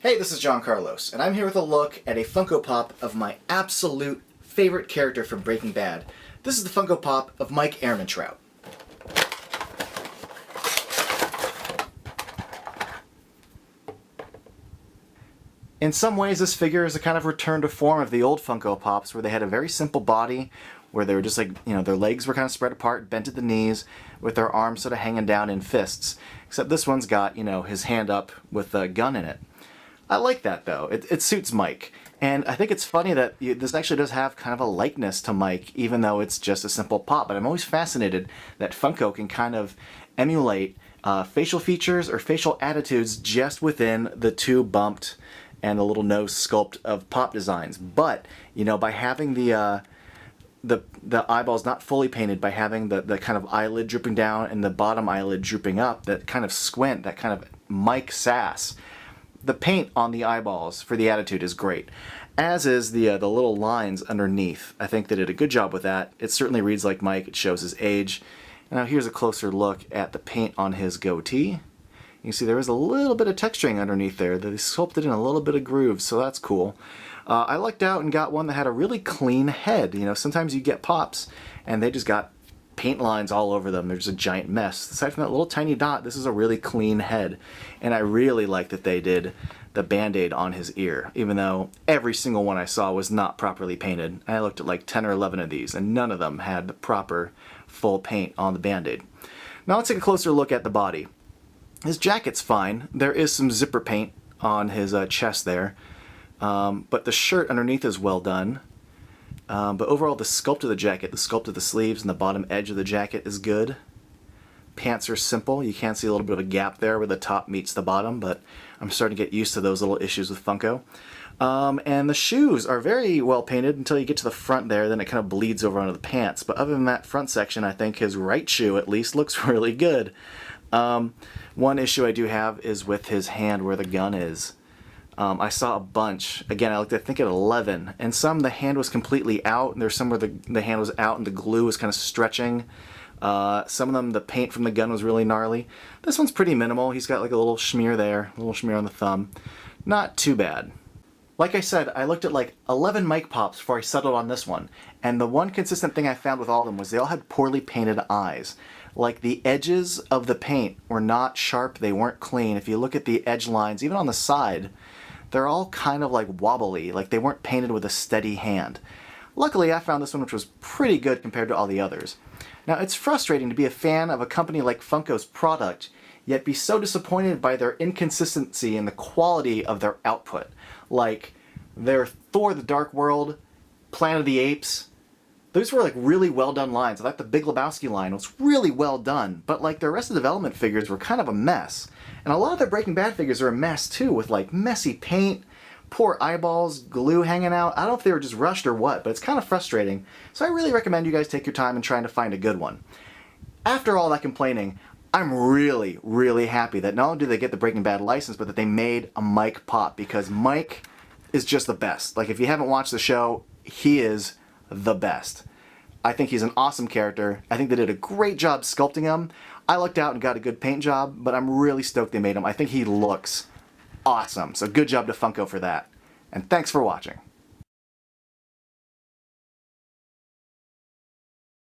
Hey, this is John Carlos, and I'm here with a look at a Funko Pop of my absolute favorite character from Breaking Bad. This is the Funko Pop of Mike Ehrmantraut. In some ways, this figure is a kind of return to form of the old Funko Pops, where they had a very simple body, where they were just like, their legs were kind of spread apart, bent at the knees, with their arms sort of hanging down in fists. Except this one's got, his hand up with a gun in it. I like that, though. It suits Mike. And I think it's funny that this actually does have kind of a likeness to Mike, even though it's just a simple pop. But I'm always fascinated that Funko can kind of emulate facial features or facial attitudes just within the two bumped and the little nose sculpt of pop designs. But, by having the eyeballs not fully painted, by having the kind of eyelid drooping down and the bottom eyelid drooping up, that kind of squint, that kind of Mike sass, the paint on the eyeballs for the attitude is great, as is the little lines underneath. I think they did a good job with that. It certainly reads like Mike. It shows his age. Now here's a closer look at the paint on his goatee. You can see there is a little bit of texturing underneath there. They sculpted in a little bit of grooves, so that's cool. I lucked out and got one that had a really clean head. Sometimes you get pops and they just got paint lines all over them. They're just a giant mess. Aside from that little tiny dot, this is a really clean head. And I really like that they did the Band-Aid on his ear, even though every single one I saw was not properly painted. I looked at like 10 or 11 of these, and none of them had the proper full paint on the Band-Aid. Now let's take a closer look at the body. His jacket's fine. There is some zipper paint on his chest there, but the shirt underneath is well done. But overall, the sculpt of the jacket, the sculpt of the sleeves and the bottom edge of the jacket is good. Pants are simple. You can see a little bit of a gap there where the top meets the bottom, but I'm starting to get used to those little issues with Funko. And the shoes are very well painted until you get to the front there, then it kind of bleeds over onto the pants. But other than that front section, I think his right shoe at least looks really good. One issue I do have is with his hand where the gun is. I saw a bunch. Again, I looked, I think, at 11, and some the hand was completely out, and there's some where the hand was out and the glue was kind of stretching. Some of them, the paint from the gun was really gnarly. This one's pretty minimal. He's got like a little smear there, a little smear on the thumb. Not too bad. Like I said, I looked at like 11 Mike Pops before I settled on this one, and the one consistent thing I found with all of them was they all had poorly painted eyes. Like the edges of the paint were not sharp, they weren't clean. If you look at the edge lines, even on the side, they're all kind of like wobbly, like they weren't painted with a steady hand. Luckily, I found this one which was pretty good compared to all the others. Now, it's frustrating to be a fan of a company like Funko's product, yet be so disappointed by their inconsistency in the quality of their output. Like their Thor the Dark World, Planet of the Apes, those were like really well done lines. I thought the Big Lebowski line was really well done, but like the Arrested Development figures were kind of a mess. And a lot of their Breaking Bad figures are a mess too, with like messy paint, poor eyeballs, glue hanging out. I don't know if they were just rushed or what, but it's kind of frustrating. So I really recommend you guys take your time in trying to find a good one. After all that complaining, I'm really, really happy that not only did they get the Breaking Bad license, but that they made a Mike Pop, because Mike is just the best. Like if you haven't watched the show, he is the best. I think he's an awesome character. I think they did a great job sculpting him. I lucked out and got a good paint job, but I'm really stoked they made him. I think he looks awesome. So good job to Funko for that. And thanks for watching.